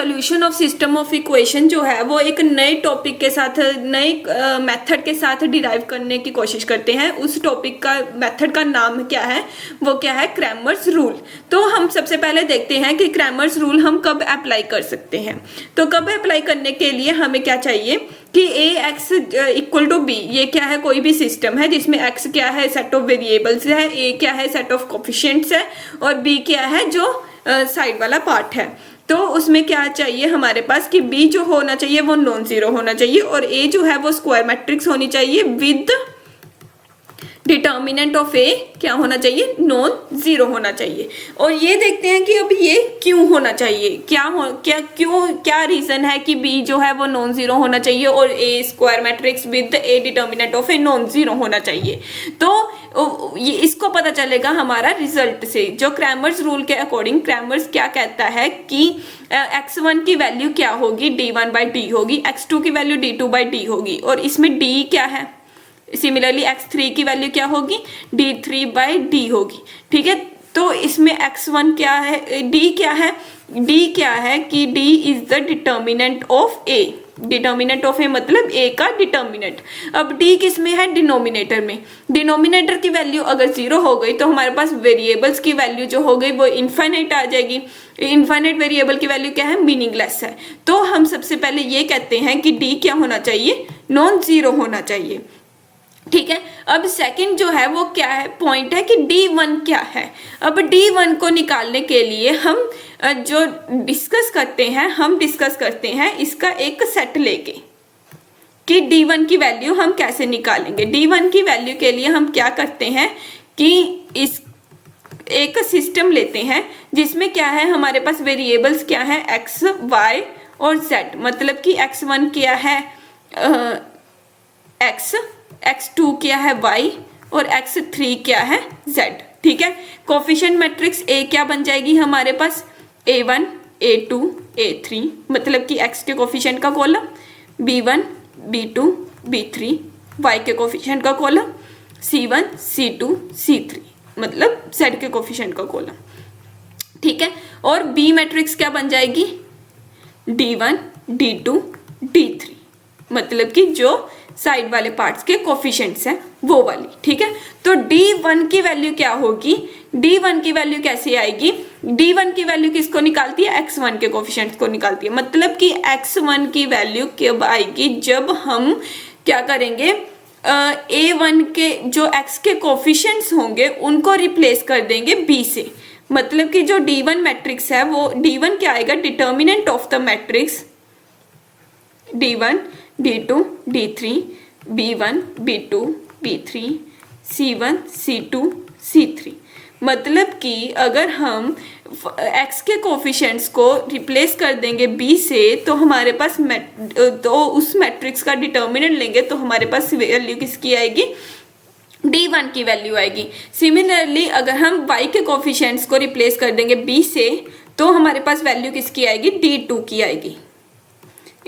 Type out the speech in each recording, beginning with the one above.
Solution of system of equation जो है वो एक नए टॉपिक के साथ, नए मेथड के साथ डिराइव करने की कोशिश करते हैं। उस टॉपिक का मेथड का नाम क्या है, वो क्या है, क्रैमर्स रूल। तो हम सबसे पहले देखते हैं कि क्रैमर्स रूल हम कब अप्लाई कर सकते हैं। तो कब अप्लाई करने के लिए हमें क्या चाहिए कि ए एक्स इक्वल टू बी, ये क्या है, कोई भी सिस्टम है जिसमें एक्स क्या है, सेट ऑफ वेरिएबल्स है, ए क्या है, सेट ऑफ कोफिशिएंट्स है, और बी क्या है, जो साइड वाला पार्ट है। तो उसमें क्या चाहिए हमारे पास कि बी जो होना चाहिए वो नॉन जीरो होना चाहिए, और ए जो है वो स्क्वायर मैट्रिक्स होनी चाहिए विद डिटर्मिनेंट ऑफ ए क्या होना चाहिए, नॉन जीरो होना चाहिए। और ये देखते हैं कि अब ये क्यों होना चाहिए, क्या रीजन है कि बी जो है वो नॉन जीरो होना चाहिए और a square matrix with a determinant of A non zero होना चाहिए। तो ये इसको पता चलेगा हमारा रिजल्ट से। जो क्रैमर्स रूल के अकॉर्डिंग क्रैमर्स क्या कहता है कि x1 की वैल्यू क्या होगी, d1 बाई डी होगी, x2 की वैल्यू d2 बाई डी होगी, और इसमें d क्या है, सिमिलरली x3 की वैल्यू क्या होगी, d3 बाई डी होगी। ठीक है, तो इसमें x1 क्या है, d क्या है, d क्या है कि d is the determinant of a, determinant of a मतलब a का डिटर्मिनेंट। अब d किस में है, डिनोमिनेटर में। डिनोमिनेटर की वैल्यू अगर जीरो हो गई तो हमारे पास वेरिएबल्स की वैल्यू जो हो गई वो इनफाइनाइट आ जाएगी। इनफाइनाइट वेरिएबल की वैल्यू क्या है, मीनिंगलेस है। तो हम सबसे पहले ये कहते हैं कि d क्या होना चाहिए, नॉन जीरो होना चाहिए। ठीक है, अब सेकंड जो है वो क्या है, पॉइंट है कि d1 क्या है। अब d1 को निकालने के लिए हम जो डिस्कस करते हैं इसका एक सेट लेके कि d1 की वैल्यू हम कैसे निकालेंगे। d1 की वैल्यू के लिए हम क्या करते हैं कि इस एक सिस्टम लेते हैं जिसमें क्या है, हमारे पास वेरिएबल्स क्या है, x, y और z। मतलब कि x1 क्या है x, x2 क्या है y और x3 क्या है z। ठीक है, कोफिशिएंट मैट्रिक्स A क्या बन जाएगी हमारे पास, A1, A2, A3, मतलब कि x के कोफिशिएंट का column, B1, B2, B3, y के कोफिशिएंट का कॉलम, C1, C2, C3, मतलब z के कोफिशिएंट का कॉलम। ठीक है, और B मैट्रिक्स क्या बन जाएगी, D1, D2, D3, मतलब कि जो साइड वाले पार्ट्स के कोफिशिएंट्स हैं वो वाली। ठीक है, तो d1 की वैल्यू क्या होगी, d1 की वैल्यू कैसे आएगी, d1 की वैल्यू किसको निकालती है, x1 के कोफिशिएंट्स को निकालती है। मतलब कि x1 की वैल्यू कब आएगी, जब हम क्या करेंगे, a1 के जो x के कोफिशिएंट्स होंगे उनको रिप्लेस कर देंगे b से। मतलब कि जो d1 मैट्रिक्स है वो d1 क्या आएगा, determinant of the matrix d1, d2, d3, b1, b2, b3, c1, c2, c3। मतलब कि अगर हम x के कोफिशिएंट्स को रिप्लेस कर देंगे b से तो हमारे पास तो उस मैट्रिक्स का डिटर्मिनेंट लेंगे तो हमारे पास वैल्यू किसकी आएगी, d1 की वैल्यू आएगी। सिमिलरली अगर हम y के कोफिशिएंट्स को रिप्लेस कर देंगे b से तो हमारे पास वैल्यू किसकी आएगी, d2 की आएगी।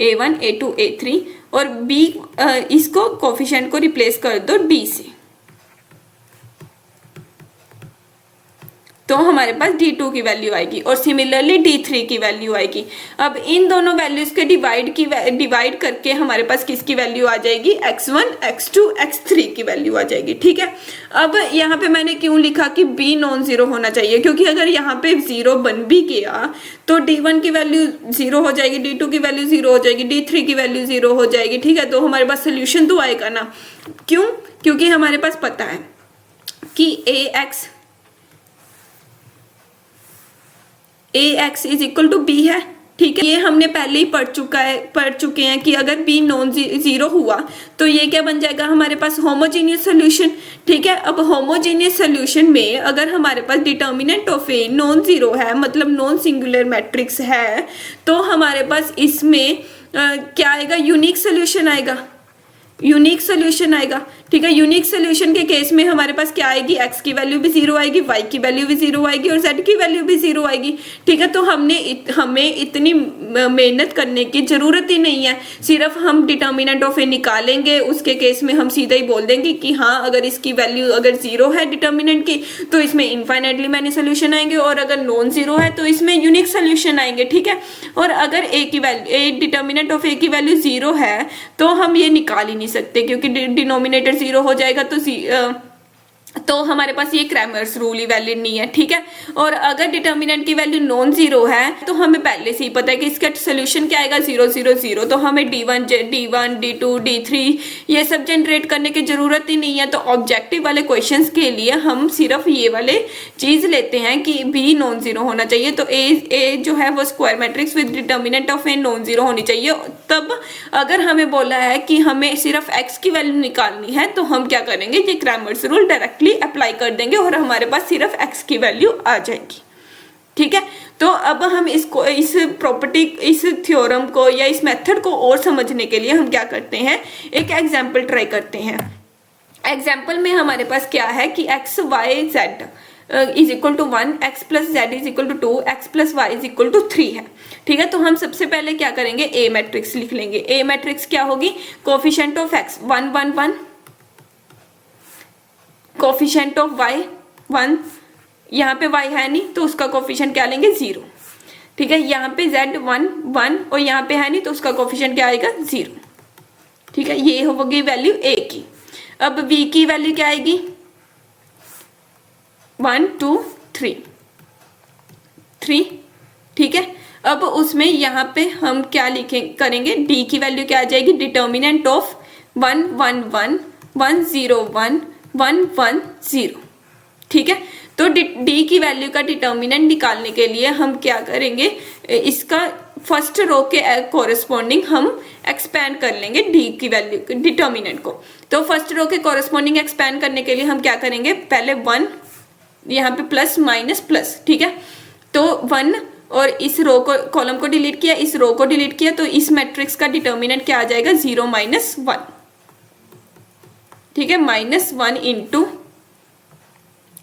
A1, A2, A3 और B इसको कोफिशिएंट को रिप्लेस कर दो D से तो हमारे पास D2 की वैल्यू आएगी, और सिमिलरली D3 की वैल्यू आएगी। अब इन दोनों वैल्यूज के डिवाइड करके हमारे पास किसकी वैल्यू आ जाएगी, x1, x2, x3 की वैल्यू आ जाएगी। ठीक है, अब यहाँ पे मैंने क्यों लिखा कि B नॉन जीरो होना चाहिए, क्योंकि अगर यहाँ पे जीरो बन भी गया तो d1 की वैल्यू जीरो हो जाएगी, d2 की वैल्यू जीरो हो जाएगी, d3 की वैल्यू जीरो हो जाएगी। ठीक है, तो हमारे पास सोल्यूशन तो आएगा ना। क्यों, क्योंकि हमारे पास पता है कि ax is equal to b है। ठीक है, ये हमने पहले ही पढ़ चुके हैं कि अगर b नॉन जीरो हुआ तो ये क्या बन जाएगा, हमारे पास होमोजीनियस सोल्यूशन। ठीक है, अब होमोजीनियस सोल्यूशन में अगर हमारे पास determinant of A non zero है, मतलब नॉन सिंगुलर मैट्रिक्स है, तो हमारे पास इसमें क्या आएगा, यूनिक सोल्यूशन आएगा, यूनिक सोल्यूशन आएगा। ठीक है। यूनिक सोल्यूशन के केस में हमारे पास क्या आएगी, x की वैल्यू भी 0 आएगी, y की वैल्यू भी 0 आएगी और z की वैल्यू भी 0 आएगी। ठीक है, तो हमें इतनी मेहनत करने की जरूरत ही नहीं है, सिर्फ हम डिटर्मिनेंट ऑफ ए निकालेंगे। उसके केस में हम सीधा ही बोल देंगे कि हाँ अगर इसकी वैल्यू अगर 0 है डिटर्मिनेंट की तो इसमें इनफाइनाइटली मैनी सोल्यूशन आएंगे, और अगर नॉन जीरो है तो इसमें यूनिक सोल्यूशन आएंगे। ठीक है, और अगर ए की वैल्यू डिटर्मिनेंट ऑफ ए की वैल्यू 0 है तो हम ये निकाल ही नहीं सकते, क्योंकि डिनोमिनेटर 0 हो जाएगा तो हमारे पास ये क्रैमर्स रूल ही वैलिड नहीं है। ठीक है, और अगर डिटर्मिनेंट की वैल्यू नॉन जीरो है तो हमें पहले से ही पता है कि इसका सोल्यूशन क्या आएगा, 0 0 0, तो हमें D1 D2 D3 ये सब जनरेट करने की जरूरत ही नहीं है। तो ऑब्जेक्टिव वाले क्वेश्चंस के लिए हम सिर्फ ये वाले चीज लेते हैं कि बी नॉन जीरो होना चाहिए, तो ए जो है वो square matrix with determinant of A non zero होनी चाहिए। तब अगर हमें बोला है कि हमें सिर्फ एक्स की वैल्यू निकालनी है तो हम क्या करेंगे, ये क्रैमर्स रूल डायरेक्टली अप्लाई कर देंगे और हमारे पास सिर्फ x की वैल्यू आ जाएगी। ठीक है, तो अब हम इसको इस प्रॉपर्टी इस थ्योरम को या इस मेथड को और समझने के लिए हम क्या करते हैं, एक एग्जांपल ट्राई करते हैं। एग्जांपल में हमारे पास क्या है कि x y z is equal to 1, x plus Z is equal to 2, x plus Y is equal to 3 है। ठीक है, तो हम सबसे पहले क्या करेंगे, ए मैट्रिक्स लिख लेंगे। ए मैट्रिक्स क्या होगी, coefficient of x 1 1 1, coefficient of y 1, यहाँ पे y है नहीं तो उसका कोफिशिएंट क्या लेंगे, 0। ठीक है, यहाँ पे z 1 1 और यहाँ पे है नहीं तो उसका कोफिशिएंट क्या आएगा, 0। ठीक है, ये होगी वैल्यू a की। अब v की वैल्यू क्या आएगी, 1 2 3 3। ठीक है, अब उसमें यहाँ पे हम क्या करेंगे, d की वैल्यू क्या आ जाएगी, डिटर्मिनेंट ऑफ 1 1 1 1 0 1 1 1 0। ठीक है, तो d की वैल्यू का डिटर्मिनेंट निकालने के लिए हम क्या करेंगे, इसका फर्स्ट रो के कोरिस्पॉन्डिंग हम एक्सपैंड कर लेंगे d की वैल्यू डिटर्मिनेंट को। तो फर्स्ट रो के कोरिस्पॉन्डिंग एक्सपैंड करने के लिए हम क्या करेंगे, पहले 1 यहाँ पे प्लस माइनस प्लस। ठीक है, तो 1 और इस रो को कॉलम को डिलीट किया, इस रो को डिलीट किया, तो इस मैट्रिक्स का डिटर्मिनेंट क्या आ जाएगा, 0 -1। ठीक है, -1 इंटू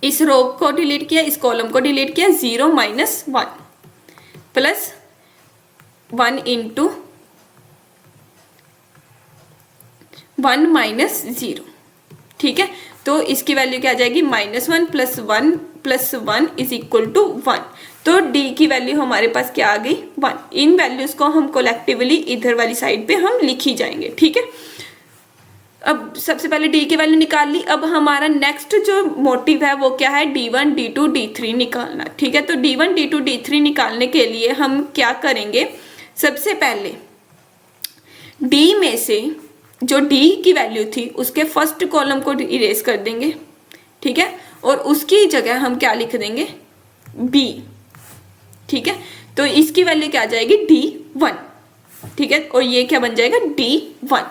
इस रो को डिलीट किया, इस कॉलम को डिलीट किया, 0 -1 प्लस 1 इंटू 1 -0। ठीक है, तो इसकी वैल्यू क्या आ जाएगी, -1 + 1 + 1 इज इक्वल टू 1। तो d की वैल्यू हमारे पास क्या आ गई, 1। इन वैल्यूज को हम कोलेक्टिवली इधर वाली साइड पे हम लिखी जाएंगे। ठीक है, अब सबसे पहले d की वैल्यू निकाल ली। अब हमारा नेक्स्ट जो मोटिव है वो क्या है, d1 d2 d3 निकालना। ठीक है, तो d1 d2 d3 निकालने के लिए हम क्या करेंगे, सबसे पहले d में से जो d की वैल्यू थी उसके फर्स्ट कॉलम को इरेज कर देंगे। ठीक है, और उसकी जगह हम क्या लिख देंगे, b। ठीक है, तो इसकी वैल्यू क्या आ जाएगी, d1। ठीक है, और ये क्या बन जाएगा, d1।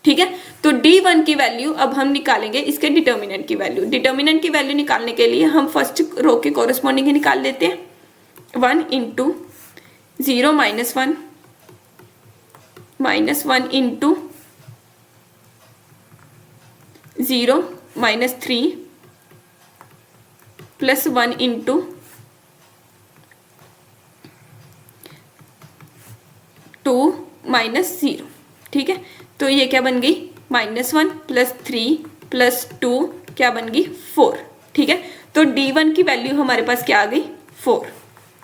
ठीक है, तो d1 की वैल्यू अब हम निकालेंगे इसके डिटर्मिनेंट की वैल्यू। डिटर्मिनेंट की वैल्यू निकालने के लिए हम फर्स्ट रो के कोरिस्पॉन्डिंग ही निकाल लेते हैं। 1 इंटू 0 -1 -1 इंटू 0 -3 प्लस 1 इंटू 2 -0। ठीक है, तो ये क्या बन गई, -1 + 3 + 2 क्या बन गई, 4। ठीक है, तो d1 की वैल्यू हमारे पास क्या आ गई, 4।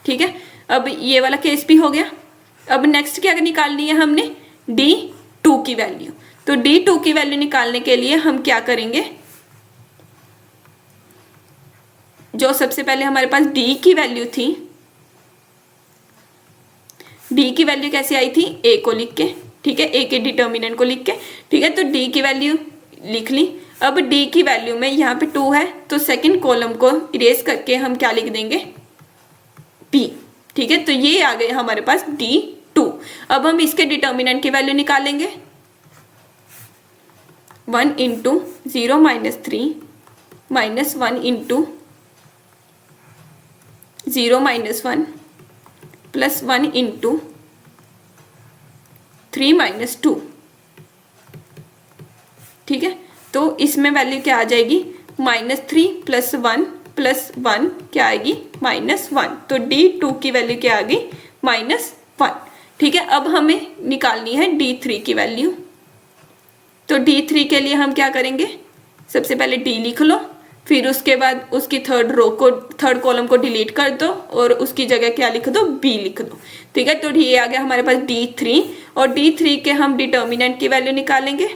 ठीक है, अब ये वाला केस भी हो गया। अब नेक्स्ट क्या निकालनी है हमने, d2 की वैल्यू। तो d2 की वैल्यू निकालने के लिए हम क्या करेंगे, जो सबसे पहले हमारे पास d की वैल्यू थी, d की वैल्यू कैसे आई थी, a को लिख के। ठीक है, a के डिटर्मिनेंट को लिख के। ठीक है, तो d की वैल्यू लिख ली। अब d की वैल्यू में यहाँ पे 2 है तो सेकंड कॉलम को इरेज करके हम क्या लिख देंगे, p। ठीक है, तो ये आ गए हमारे पास d2। अब हम इसके डिटर्मिनेंट की वैल्यू निकालेंगे। 1 इंटू 0 -3 -1 इंटू 0 -1 प्लस 1 इंटू 3 -2। ठीक है, तो इसमें वैल्यू क्या आ जाएगी, -3 + 1 + 1 क्या आएगी, -1। तो D2 की वैल्यू क्या आ गई, -1। ठीक है, अब हमें निकालनी है D3 की वैल्यू। तो D3 के लिए हम क्या करेंगे, सबसे पहले D लिख लो, फिर उसके बाद उसकी थर्ड कॉलम को डिलीट कर दो और उसकी जगह क्या लिख दो, B लिख दो। ठीक है, तो ये आ गया हमारे पास D3 और D3 के हम डिटर्मिनेंट की वैल्यू निकालेंगे।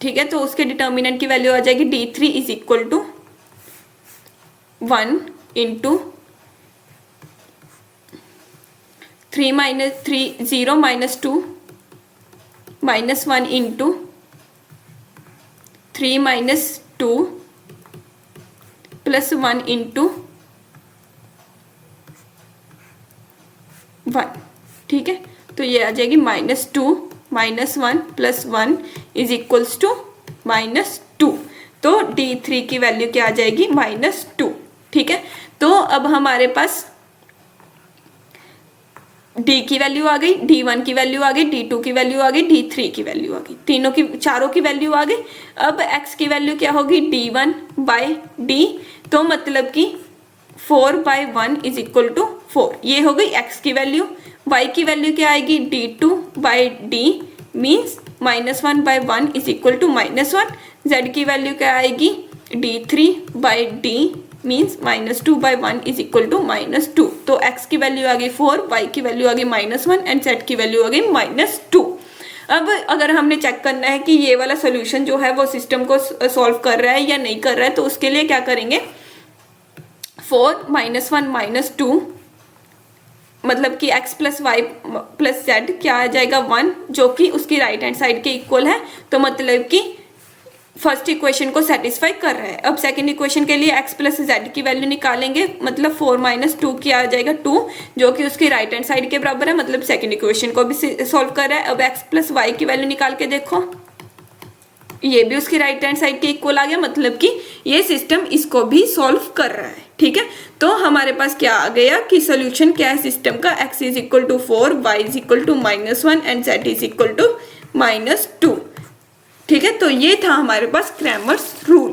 ठीक है, तो उसके डिटर्मिनेंट की वैल्यू आ जाएगी D3 = 1 × 3 - 3 0 - 2 -1 × 3 - 2 + 1 × 1। ठीक है, तो ये आ जाएगी -2 - 1 + 1 = -2। तो D3 की वैल्यू क्या आ जाएगी, -2। ठीक है, तो अब हमारे पास D की वैल्यू आ गई, D1 की वैल्यू आ गई, D2 की वैल्यू आ गई, D3 की वैल्यू आ गई, चारों की वैल्यू आ गई। अब x की वैल्यू क्या होगी, D1/D, तो मतलब कि 4/1 = 4। ये हो गई x की वैल्यू। y की वैल्यू क्या आएगी, D2/D मीन्स -1/1 = -1। z की वैल्यू क्या आएगी, D3/D मीन्स -2/1 = -2। तो x की वैल्यू आ गई 4, y की वैल्यू आ गई -1 एंड z की वैल्यू आ गई -2। अब अगर हमने चेक करना है कि ये वाला सोल्यूशन जो है वो सिस्टम को सॉल्व कर रहा है या नहीं कर रहा है, तो उसके लिए क्या करेंगे, 4 - 1 - 2 मतलब कि x + y + z क्या आ जाएगा, 1, जो कि उसकी राइट हैंड साइड के इक्वल है। तो मतलब कि फर्स्ट इक्वेशन को सेटिस्फाई कर रहा है। अब सेकंड इक्वेशन के लिए x + z की वैल्यू निकालेंगे, मतलब 4 - 2 क्या आ जाएगा, 2, जो कि उसकी राइट हैंड साइड के बराबर है, मतलब सेकंड इक्वेशन को भी सॉल्व कर रहा है। अब x + y की वैल्यू निकाल के देखो, ये भी उसकी राइट हैंड साइड के इक्वल आ गया, मतलब कि ये सिस्टम इसको भी सॉल्व कर रहा है। ठीक है, तो हमारे पास क्या आ गया कि सोल्यूशन क्या है सिस्टम का, x = 4, y = -1 एंड z = -2। ठीक है, तो ये था हमारे पास क्रैमर्स रूल।